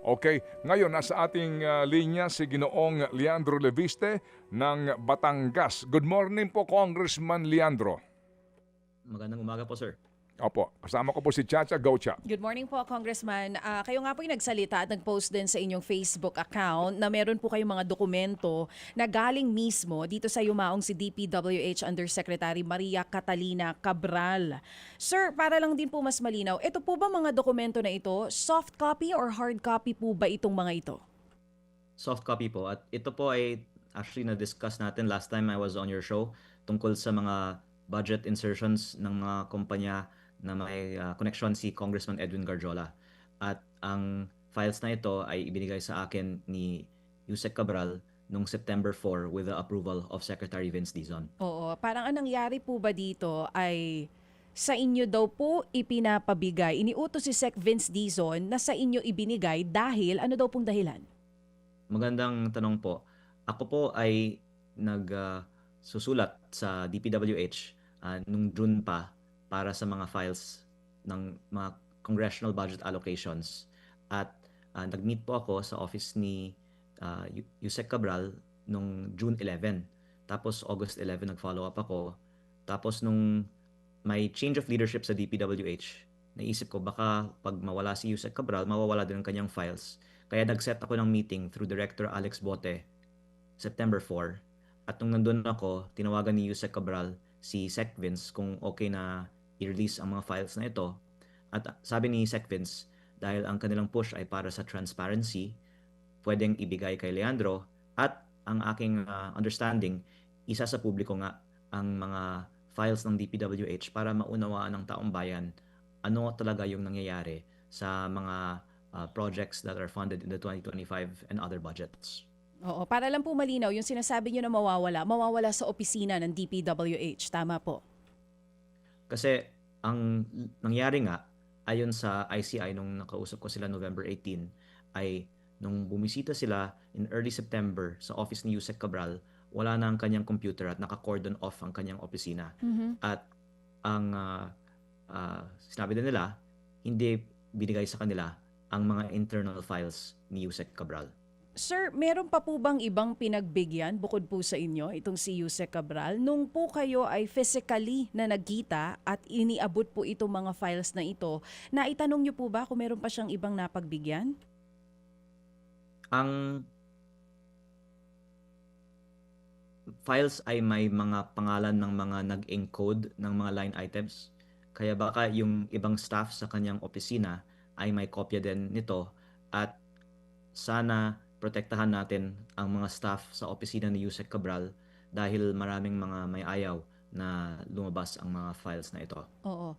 Okay, ngayon nasa ating linya si Ginoong Leandro Leviste ng Batangas. Good morning po, Congressman Leandro. Magandang umaga po, sir. Opo, kasama ko po si Chacha Gaucha. Good morning po, Congressman. Kayo nga po yung nagsalita at nag-post din sa inyong Facebook account na meron po kayong mga dokumento na galing mismo dito sa yumaong si DPWH Undersecretary Maria Catalina Cabral. Sir, para lang din po mas malinaw, ito po ba mga dokumento na ito, soft copy or hard copy po ba itong mga ito? Soft copy po. At ito po ay actually na-discuss natin last time I was on your show tungkol sa mga budget insertions ng mga kumpanya na may connection si Congressman Edwin Garjola. At ang files na ito ay ibinigay sa akin ni Yusek Cabral noong September 4 with the approval of Secretary Vince Dizon. Oo, parang anong nangyari po ba dito ay sa inyo daw po ipinapabigay, iniutos si Sec Vince Dizon na sa inyo ibinigay dahil ano daw pong dahilan? Magandang tanong po. Ako po ay nagsusulat sa DPWH nung June pa para sa mga files ng mga congressional budget allocations. At nag-meet po ako sa office ni Yusek Cabral nung June 11. Tapos August 11 nag-follow up ako. Tapos nung may change of leadership sa DPWH, naisip ko baka pag mawala si Yusek Cabral, mawawala din ang kanyang files. Kaya nag-set ako ng meeting through Director Alex Bote, September 4. At nung nandun ako, tinawagan ni Yusek Cabral si Sec Vince kung okay na i-release ang mga files na ito. At sabi ni Sec Vince, dahil ang kanilang push ay para sa transparency, pwedeng ibigay kay Leandro at ang aking understanding, isa sa publiko nga ang mga files ng DPWH para maunawaan ng taong bayan ano talaga yung nangyayari sa mga projects that are funded in the 2025 and other budgets. Oo, para lang po malinaw, yung sinasabi nyo na mawawala sa opisina ng DPWH, tama po? Kasi ang nangyari nga, ayon sa ICI nung nakausap ko sila November 18, ay nung bumisita sila in early September sa office ni Yusek Cabral, wala na ang kanyang computer at naka-cordon off ang kanyang opisina. At ang sinabi din nila, hindi binigay sa kanila ang mga internal files ni Yusek Cabral. Sir, meron pa po bang ibang pinagbigyan bukod po sa inyo, itong si Yusek Cabral, nung po kayo ay physically na nagkita at iniabot po itong mga files na ito, na itanong niyo po ba kung meron pa siyang ibang napagbigyan? Ang files ay may mga pangalan ng mga nag-encode ng mga line items. Kaya baka yung ibang staff sa kanyang opisina ay may kopya din nito at sana protektahan natin ang mga staff sa opisina ni Yusek Cabral dahil maraming mga may ayaw na lumabas ang mga files na ito. Oo.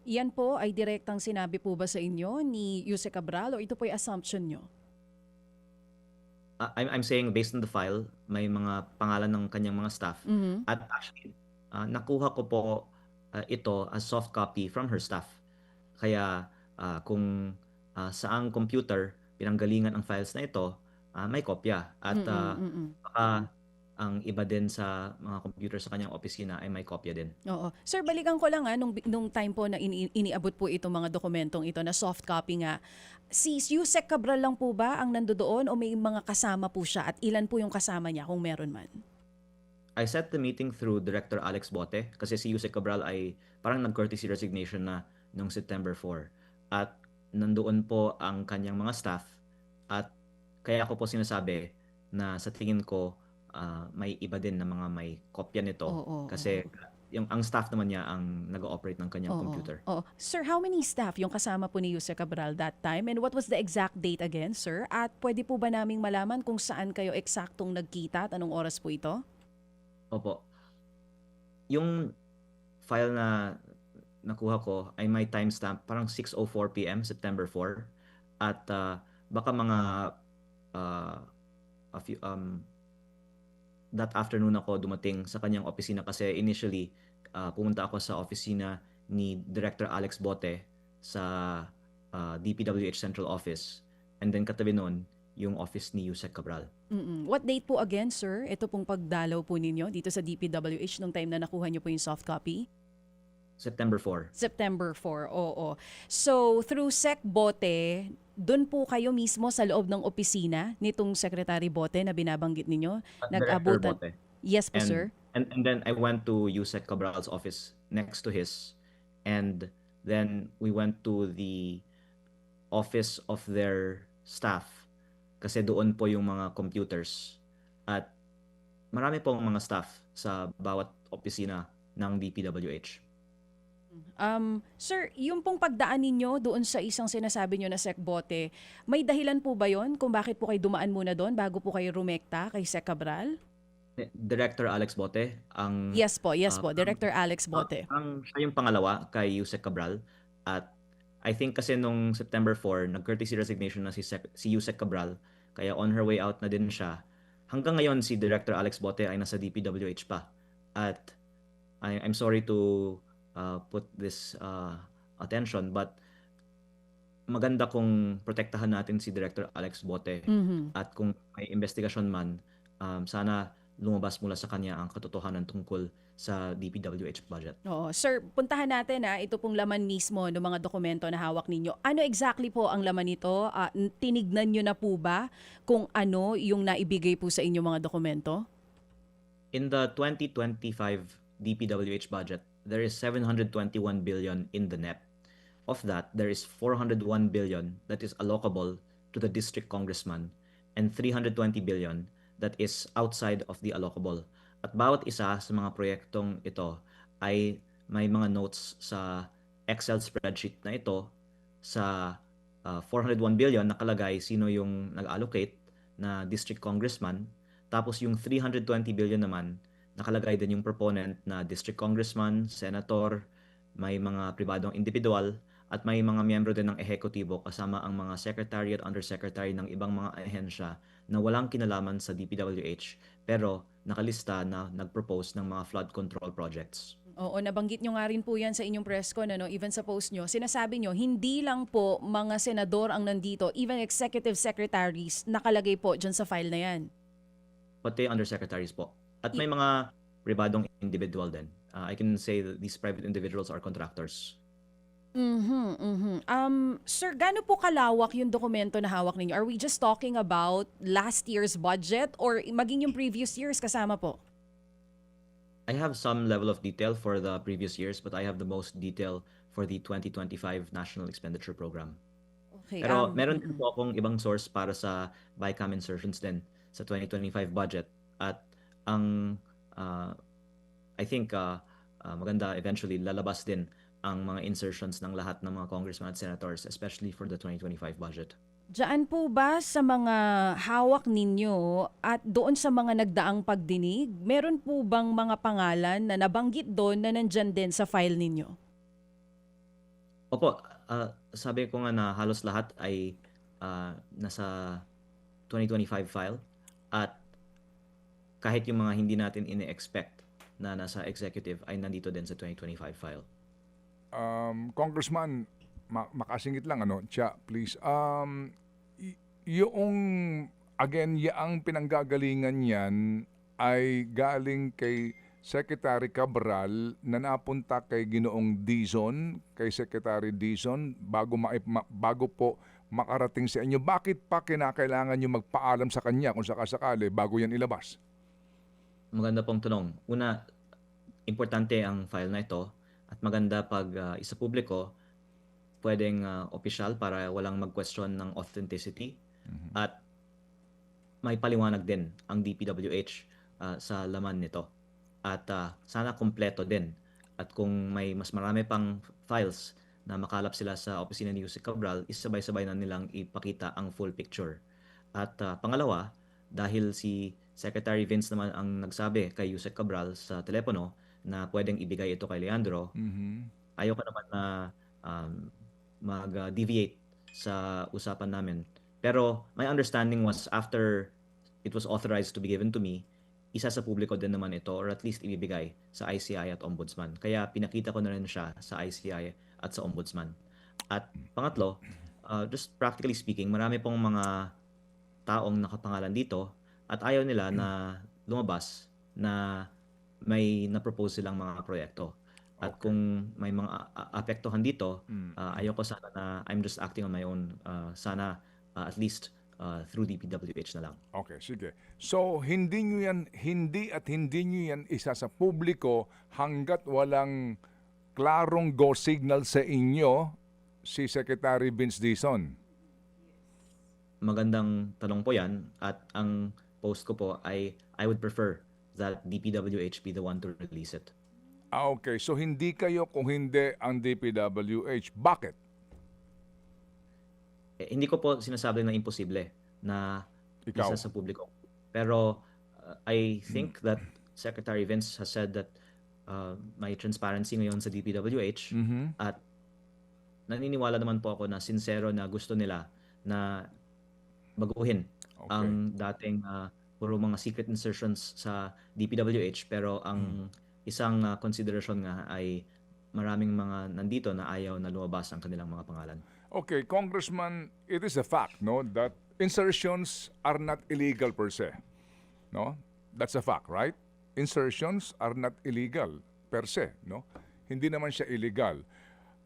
Yan po ay direktang sinabi po ba sa inyo ni Yusek Cabral o ito po ay assumption nyo? I'm saying based on the file, may mga pangalan ng kanyang mga staff. At actually, nakuha ko po ito as soft copy from her staff. Kaya kung saang computer pinanggalingan ang files na ito, may kopya. At baka ang iba din sa mga computer sa kanyang opisina ay may kopya din. Oo. Sir, balikan ko lang nung time po na iniabot po itong mga dokumentong ito na soft copy nga. Si Yusek Cabral lang po ba ang nandoon o may mga kasama po siya at ilan po yung kasama niya kung meron man? I set the meeting through Director Alex Bote kasi si Yusek Cabral ay parang nag-courtesy resignation na noong September 4. At nandoon po ang kanyang mga staff at kaya ako po sinasabi na sa tingin ko may iba din na mga may kopya nito kasi yung ang staff naman niya ang nag-ooperate ng kanyang computer. Sir, how many staff yung kasama po ni Yusek Cabral that time and what was the exact date again, sir? At pwede po ba naming malaman kung saan kayo eksaktong nagkita at anong oras po ito? Opo. Yung file na nakuha ko ay may timestamp parang 6:04 PM September 4 at baka mga a few, that afternoon ako dumating sa kanyang opisina kasi initially pumunta ako sa opisina ni Director Alex Bote sa DPWH Central Office and then katabi noon yung office ni Yusek Cabral. What date po again, sir? Ito pong pagdalaw po ninyo dito sa DPWH nung time na nakuha niyo po yung soft copy? September 4. September 4, oo. So, through Sec Bote, doon po kayo mismo sa loob ng opisina nitong Secretary Bote na binabanggit ninyo? Director Nag-abutan? Bote. Yes po, And sir. and then I went to Yusek Cabral's office next to his, and then we went to the office of their staff kasi doon po yung mga computers at marami pong mga staff sa bawat opisina ng DPWH. Sir, yung pong pagdaan ninyo doon sa isang sinasabi nyo na Sec Bote, may dahilan po ba yon kung bakit po kayo dumaan muna doon bago po kayo rumekta kay Sec Cabral? Director Alex Bote ang Yes po, ang Director Alex Bote. siya yung pangalawa kay Yusek Cabral at I think kasi nung September 4 nag-courtesy resignation na si Yusek Cabral kaya on her way out na din siya. Hanggang ngayon si Director Alex Bote ay nasa DPWH pa at I'm sorry to put this attention but maganda kung protektahan natin si Director Alex Bote Mhm. at kung may investigasyon man sana lumabas mula sa kanya ang katotohanan tungkol sa DPWH budget. Oo. Sir, puntahan natin ito pong laman mismo ng mga dokumento na hawak ninyo. Ano exactly po ang laman nito? Tinignan nyo na po ba kung ano yung naibigay po sa inyong mga dokumento? In the 2025 DPWH budget, there is 721 billion in the NEP. Of that, there is 401 billion that is allocable to the district congressman and 320 billion that is outside of the allocable. At bawat isa sa mga proyektong ito ay may mga notes sa Excel spreadsheet na ito sa 401 billion nakalagay sino yung nag-allocate na district congressman. Tapos yung 320 billion naman nakalagay din yung proponent na district congressman, senator, may mga pribadong individual at may mga miyembro din ng ehekutibo kasama ang mga secretary at undersecretary ng ibang mga ahensya na walang kinalaman sa DPWH pero nakalista na nag-propose ng mga flood control projects. Oo, nabanggit nyo nga rin po yan sa inyong press con, even sa post nyo. Sinasabi nyo, hindi lang po mga senador ang nandito, even executive secretaries nakalagay po dyan sa file na yan. Pati undersecretaries po. At may mga pribadong individual din. I can say that these private individuals are contractors. Sir, gaano po kalawak yung dokumento na hawak ninyo? Are we just talking about last year's budget or maging yung previous years kasama po? I have some level of detail for the previous years, but I have the most detail for the 2025 National Expenditure Program. Okay. Pero meron din po akong ibang source para sa BICAM insertions din sa 2025 budget. At ang I think maganda eventually lalabas din ang mga insertions ng lahat ng mga congressmen at senators, especially for the 2025 budget. Diyan po ba sa mga hawak ninyo at doon sa mga nagdaang pagdinig, meron po bang mga pangalan na nabanggit doon na nandyan din sa file ninyo? Opo, sabi ko nga na halos lahat ay nasa 2025 file at kahit yung mga hindi natin ine-expect na nasa executive ay nandito din sa 2025 file. Congressman, makasingit lang Chia, please. Yung again, yaang pinanggagalingan yan ay galing kay Secretary Cabral na napunta kay Ginoong Dizon, kay Secretary Dizon bago po makarating sa inyo. Bakit pa kinakailangan nyo magpaalam sa kanya kung sakasakali bago yan ilabas? Maganda pong tanong. Una, importante ang file na ito at maganda pag isa publiko, pwedeng opisyal para walang mag-question ng authenticity at may paliwanag din ang DPWH sa laman nito. At sana kompleto din. At kung may mas marami pang files na makalap sila sa opisina ni Yusek Cabral, isabay-sabay na nilang ipakita ang full picture. At pangalawa, dahil si Secretary Vince naman ang nagsabi kay Yusek Cabral sa telepono na pwedeng ibigay ito kay Leandro, ayoko naman na mag-deviate sa usapan namin. Pero my understanding was after it was authorized to be given to me, isa sa publiko din naman ito or at least ibibigay sa ICI at Ombudsman. Kaya pinakita ko na rin siya sa ICI at sa Ombudsman. At pangatlo, just practically speaking, marami pong mga taong nakapangalan dito at ayaw nila na lumabas na may na-propose silang mga proyekto. At kung may mga apektuhan dito, Mm. ayoko sana na I'm just acting on my own. Sana at least through DPWH na lang. Okay, sige. So, hindi nyo yan isa sa publiko hanggat walang klarong go signal sa inyo si Secretary Vince Dizon. Magandang tanong po yan, at ang post ko po ay I would prefer that DPWH be the one to release it. Okay. So, hindi kayo kung hindi ang DPWH. Bakit? Hindi ko po sinasabi na imposible na Ikaw. isa sa publiko. Pero I think that Secretary Vince has said that may transparency ngayon sa DPWH, Mhm. at naniniwala naman po ako na sincero na gusto nila na baguhin Okay. ang dating puro mga secret insertions sa DPWH, pero ang isang konsiderasyon nga ay maraming mga nandito na ayaw na lumabas ang kanilang mga pangalan. Okay, Congressman, it is a fact, no, that insertions are not illegal per se. No? That's a fact, right? Insertions are not illegal per se, no? Hindi naman siya illegal.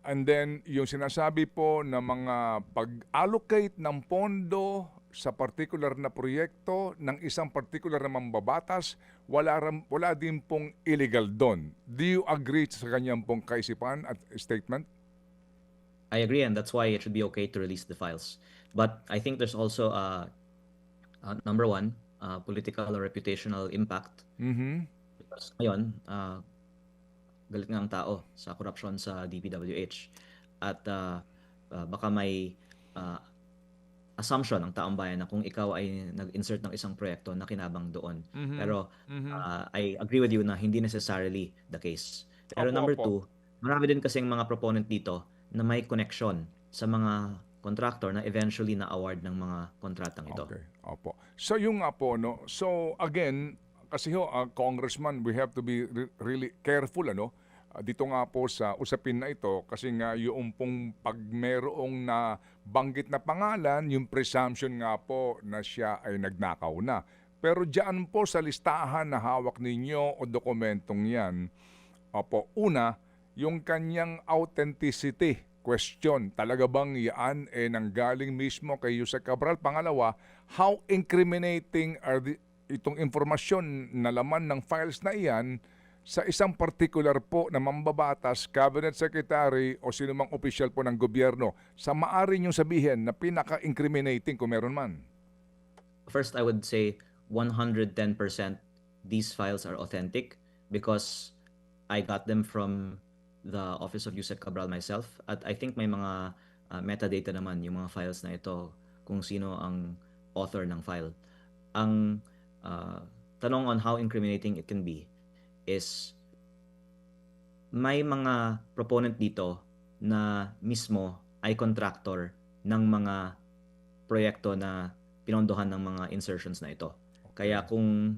And then, yung sinasabi po na mga pag-allocate ng pondo sa particular na proyekto ng isang particular na mambabatas, wala din pong illegal doon. Do you agree sa kanyang pong kaisipan at statement? I agree, and that's why it should be okay to release the files. But I think there's also number one, political or reputational impact. Mhm. Because ngayon, galit nga ang tao sa korupsyon sa DPWH. At baka may assumption ng taong bayan na kung ikaw ay nag-insert ng isang proyekto na kinabang doon. Pero I agree with you na hindi necessarily the case. Pero Opo, number opo. two, marami din kasing mga proponent dito na may connection sa mga contractor na eventually na-award ng mga kontratang ito. Okay, opo. So yung nga po, no? So again, kasi ho, Congressman, we have to be really careful, ano? Dito nga po sa usapin na ito, kasi nga yung pong pag merong na banggit na pangalan, yung presumption nga po na siya ay nagnakaw na. Pero diyan po sa listahan na hawak ninyo o dokumentong yan, opo, una, yung kanyang authenticity question. Talaga bang yan nanggaling mismo kay Yusek Cabral? Pangalawa, how incriminating are itong informasyon na laman ng files na iyan sa isang particular po na mambabatas, cabinet secretary o sinumang opisyal po ng gobyerno sa maaari niyong sabihin na pinaka-incriminating kung meron man? First, I would say 110% these files are authentic because I got them from the Office of Yusek Cabral myself. At I think may mga metadata naman yung mga files na ito kung sino ang author ng file. Ang tanong on how incriminating it can be is may mga proponent dito na mismo ay contractor ng mga proyekto na pinondohan ng mga insertions na ito. Kaya kung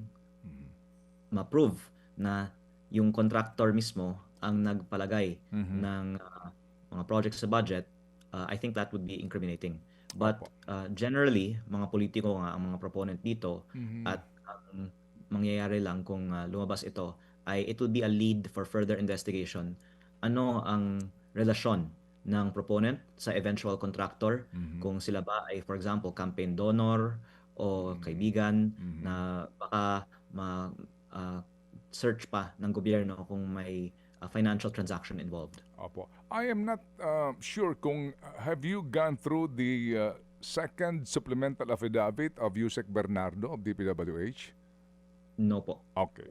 ma-prove na yung contractor mismo ang nagpalagay ng mga projects sa budget, I think that would be incriminating. But generally, mga politiko nga ang mga proponent dito, at ang mangyayari lang kung lumabas ito ay it would be a lead for further investigation. Ano ang relasyon ng proponent sa eventual contractor, kung sila ba ay, for example, campaign donor o kaibigan na baka search pa ng gobyerno kung may financial transaction involved. Opo. I am not sure kung have you gone through the second supplemental affidavit of Yusek Bernardo of DPWH? No po. Okay.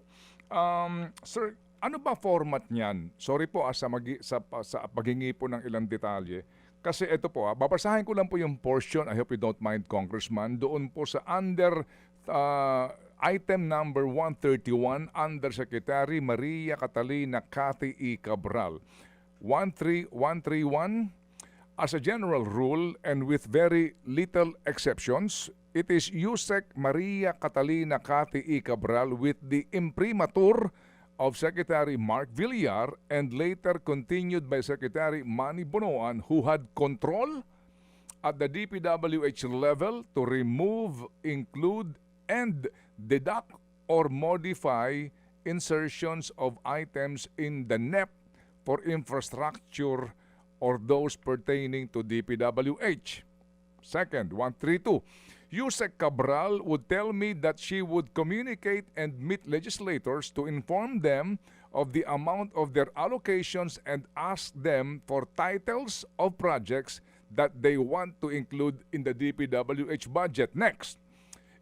Sir, ano ba format niyan? Sorry po sa paghingi po ng ilang detalye. Kasi ito po, babasahin ko lang po yung portion, I hope you don't mind, Congressman, doon po sa under item number 131, Undersecretary Maria Catalina Cathy E. Cabral. 13131, as a general rule and with very little exceptions, it is Yusek Maria Catalina Cathy E. Cabral with the imprimatur of Secretary Mark Villar and later continued by Secretary Manny Bonoan, who had control at the DPWH level to remove, include, and deduct or modify insertions of items in the NEP for infrastructure or those pertaining to DPWH. Second, 132. Yusek Cabral would tell me that she would communicate and meet legislators to inform them of the amount of their allocations and ask them for titles of projects that they want to include in the DPWH budget. Next,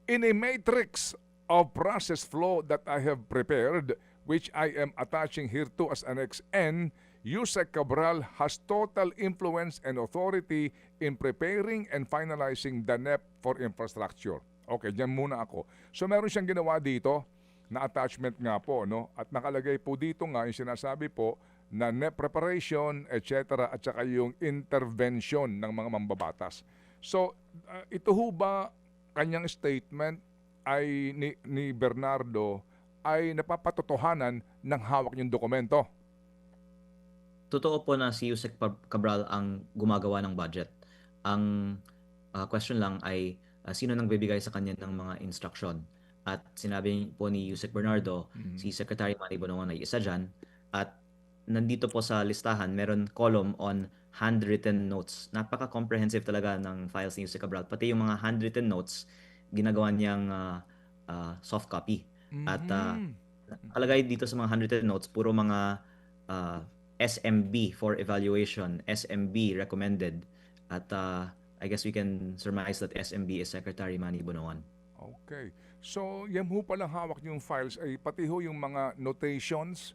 in a matrix of process flow that I have prepared, which I am attaching here to as Annex N, Yusek Cabral has total influence and authority in preparing and finalizing the NEP for infrastructure. Okay, dyan muna ako. So meron siyang ginawa dito na attachment nga po, no? At nakalagay po dito nga yung sinasabi po na NEP preparation, etc. at saka yung intervention ng mga mambabatas. So, ito ho ba kanyang statement ay ni Bernardo ay napapatotohanan ng hawak niyong dokumento? Totoo po na si Yusek Cabral ang gumagawa ng budget. Ang question lang ay sino nang bibigay sa kanya ng mga instruction. At sinabi po ni Yusek Bernardo, si Secretary Manny Bonoan ay isa dyan. At nandito po sa listahan, meron column on handwritten notes. Napaka-comprehensive talaga ng files ni Yusek Cabral. Pati yung mga handwritten notes, ginagawa niyang soft copy. At nakalagay dito sa mga handwritten notes, puro mga SMB for evaluation, SMB recommended. At I guess we can surmise that SMB is Secretary Manny Bonoan. Okay. So, yan ho palang hawak yung files ay pati ho yung mga notations,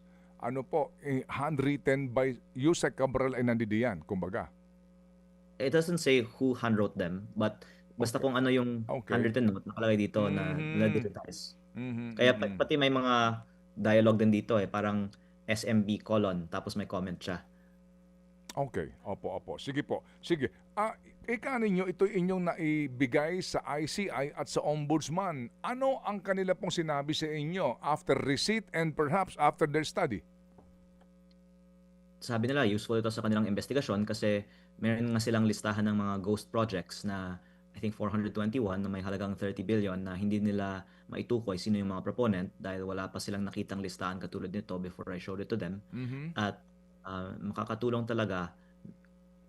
handwritten by Yusek Cabral ay nandidiyan, kumbaga. It doesn't say who handwrote them, but basta kung ano yung handwritten note, nakalagay dito na digitize. Kaya pati may mga dialogue din dito parang SMB colon, tapos may comment siya. Okay. Opo. Sige po. Sige. Ika ninyo, ito inyong naibigay sa ICI at sa Ombudsman. Ano ang kanila pong sinabi sa inyo after receipt and perhaps after their study? Sabi nila, useful ito sa kanilang investigasyon kasi meron nga silang listahan ng mga ghost projects na I think 421 na may halagang 30 billion na hindi nila maitukoy sino yung mga proponent dahil wala pa silang nakitang listahan katulad nito before I showed it to them. At makakatulong talaga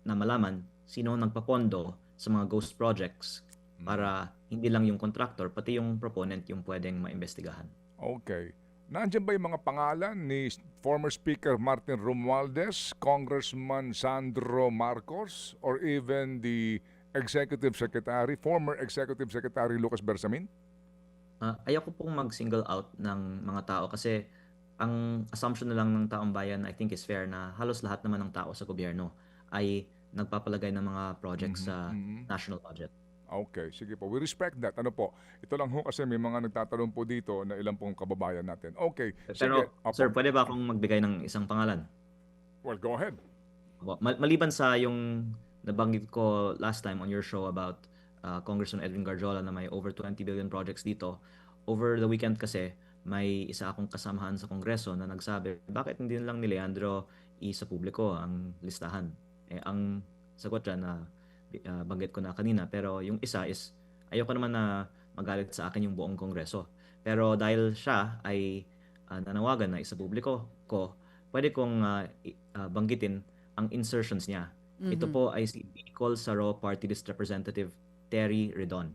na malaman sino nagpapondo sa mga ghost projects para hindi lang yung contractor, pati yung proponent yung pwedeng maimbestigahan. Okay. Nandiyan ba yung mga pangalan ni former Speaker Martin Romualdez, Congressman Sandro Marcos, or even the Executive Secretary, former Executive Secretary Lucas Bersamin? Ayoko pong mag-single out ng mga tao kasi ang assumption na lang ng taong bayan I think is fair na halos lahat naman ng tao sa gobyerno ay nagpapalagay ng mga projects sa national budget. Okay, sige po. We respect that. Ano po? Ito lang ho kasi may mga nagtatanong po dito na ilang pong kababayan natin. Okay. Pero Sige. sir, pwede ba akong magbigay ng isang pangalan? Well, go ahead. Maliban sa yung nabanggit ko last time on your show about Congressman Edwin Garjola na may over 20 billion projects dito, over the weekend kasi may isa akong kasamahan sa Kongreso na nagsabi, bakit hindi lang ni Leandro sa publiko ang listahan? Ang sagot dyan na banggit ko na kanina, pero yung isa is ayoko naman na magalit sa akin yung buong Kongreso. Pero dahil siya ay nanawagan na isa publiko ko, pwede kong banggitin ang insertions niya. Ito po ay si Bicol Saro Party List Representative Terry Redon.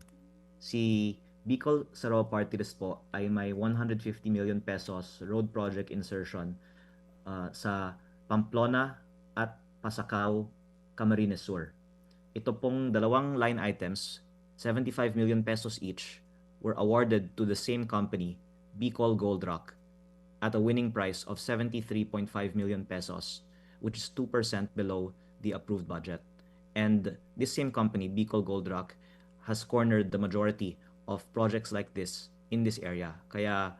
Si Bicol Saro Party List po ay may 150 million pesos road project insertion sa Pamplona at Pasacao, Camarines Sur. Ito pong dalawang line items, 75 million pesos each, were awarded to the same company, Bicol Gold Rock, at a winning price of 73.5 million pesos, which is 2% below the approved budget. And this same company, Bicol Gold Rock, has cornered the majority of projects like this in this area. Kaya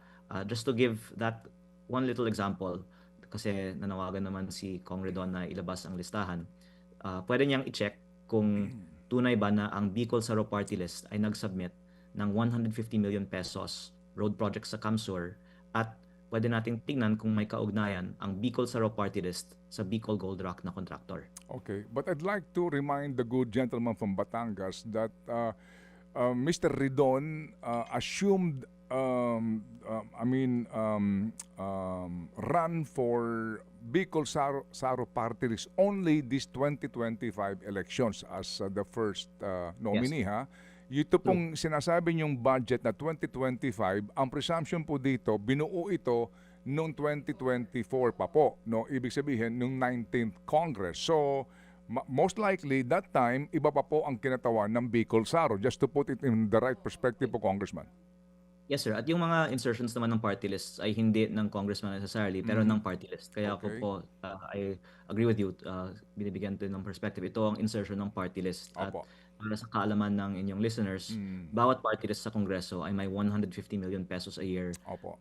just to give that one little example, kasi nanawagan naman si Kong Redon na ilabas ang listahan, pwede niyang i-check kung tunay ba na ang Bicol Saro Party List ay nag-submit ng 150 million pesos road project sa Camsur at pwede nating tingnan kung may kaugnayan ang Bicol Saro Party List sa Bicol Gold Rock na contractor. Okay, but I'd like to remind the good gentleman from Batangas that Mr. Redon assumed run for Bicol Saro Party List only this 2025 elections as the first nominee, ha? Ito pong sinasabi niyong budget na 2025, ang presumption po dito, binuo ito noong 2024 pa po, no? Ibig sabihin, noong 19th Congress. So, most likely, that time, iba pa po ang kinatawan ng Bicol Saro. Just to put it in the right perspective po, Congressman. Yes, sir. At yung mga insertions naman ng party list ay hindi ng congressman necessarily, pero ng party list. Kaya ako Okay. po, I agree with you, binibigyan ko ng perspective. Ito ang insertion ng party list. At Opo. para sa kaalaman ng inyong listeners, bawat party list sa Kongreso ay may 150 million pesos a year Opo.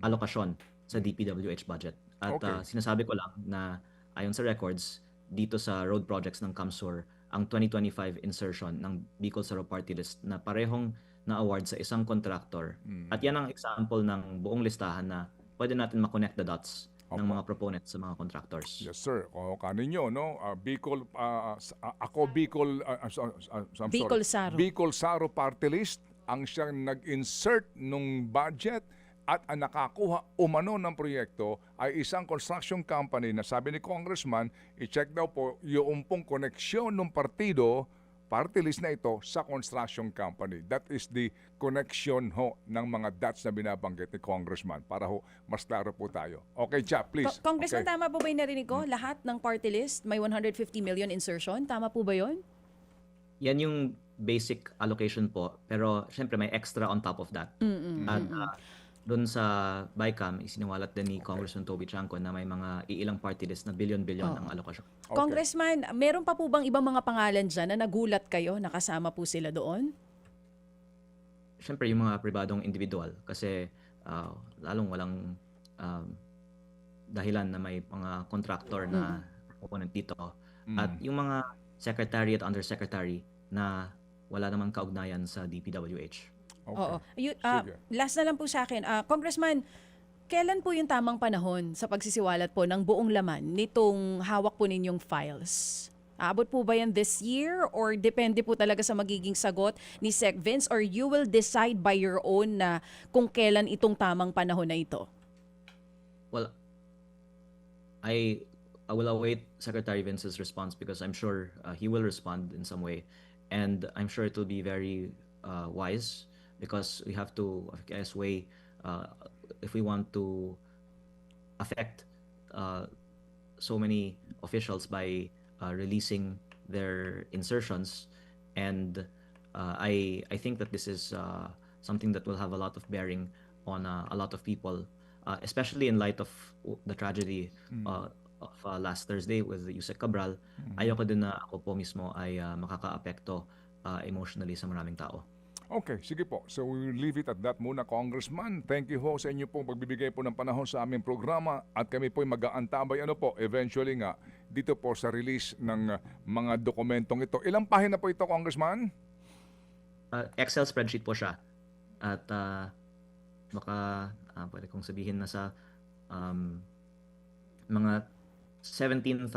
alokasyon sa DPWH budget. At Okay. sinasabi ko lang na ayon sa records, dito sa road projects ng CAMSUR, ang 2025 insertion ng Bicol Saro Party List na parehong na-award sa isang contractor. At yan ang example ng buong listahan na pwede natin ma-connect the dots ng mga proponents sa mga contractors. Yes, sir. O, kaninyo, no? Bicol, ako Bicol, I'm sorry. Bicol Saro. Bicol Saro Party List, ang siyang nag-insert nung budget at ang nakakuha umano ng proyekto ay isang construction company na sabi ni Congressman, i-check daw po yung pong koneksyon ng partido, party list na ito sa construction company. That is the connection ho ng mga dots na binabanggit ni Congressman para ho mas klaro po tayo. Okay, Chap, please. Congressman, Okay. tama po ba yung narinig ko? Lahat ng party list may 150 million insertion? Tama po ba yun? Yan yung basic allocation po, pero syempre may extra on top of that. At doon sa BICAM, isiniwalat din ni Congressman Toby Chanco na may mga iilang party list na bilyon-bilyon ang alokasyon. Okay. Congressman, meron pa po bang ibang mga pangalan dyan na nagulat kayo, nakasama po sila doon? Syempre yung mga pribadong individual kasi lalong walang dahilan na may mga contractor na opponent dito. At yung mga secretary at undersecretary na wala namang kaugnayan sa DPWH. Okay. Oo. Sige. Last na lang po sa akin. Congressman, kailan po yung tamang panahon sa pagsisiwalat po ng buong laman nitong hawak po ninyong files? Aabot po ba yan this year or depende po talaga sa magiging sagot ni Sec Vince or you will decide by your own na kung kailan itong tamang panahon na ito? Well, I will await Secretary Vince's response because I'm sure he will respond in some way. And I'm sure it will be very wise because we have to, I guess, weigh if we want to affect so many officials by releasing their insertions. And I think that this is something that will have a lot of bearing on a lot of people, especially in light of the tragedy of last Thursday with Yusek Cabral. Ayoko din na ako po mismo ay makaka-apekto emotionally sa maraming tao. Okay, sige po. So we will leave it at that muna, Congressman. Thank you ho sa inyo pong pagbibigay po ng panahon sa aming programa at kami po ay mag-aantabay eventually nga dito po sa release ng mga dokumentong ito. Ilang pahina po ito, Congressman? Excel spreadsheet po siya. At baka pwede kong sabihin na sa mga 17,000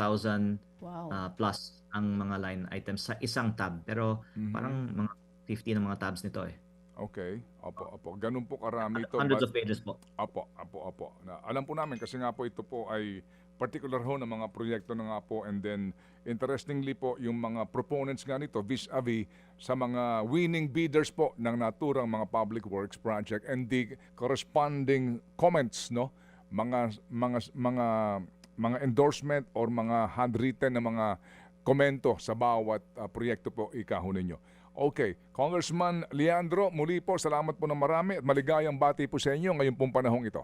plus ang mga line items sa isang tab. Pero parang mga 50 na mga tabs nito eh. Okay. Opo. Ganun po karami ito. Hundreds of pages po. Opo. Alam po namin kasi nga po ito po ay particular ho ng mga proyekto na nga po, and then interestingly po yung mga proponents nga nito vis-a-vis sa mga winning bidders po ng naturang mga public works project and the corresponding comments, no, mga endorsement or mga handwritten na mga komento sa bawat proyekto po ikahon ninyo. Okay, Congressman Leandro, muli po salamat po ng marami at maligayang bati po sa inyo ngayong pong panahong ito.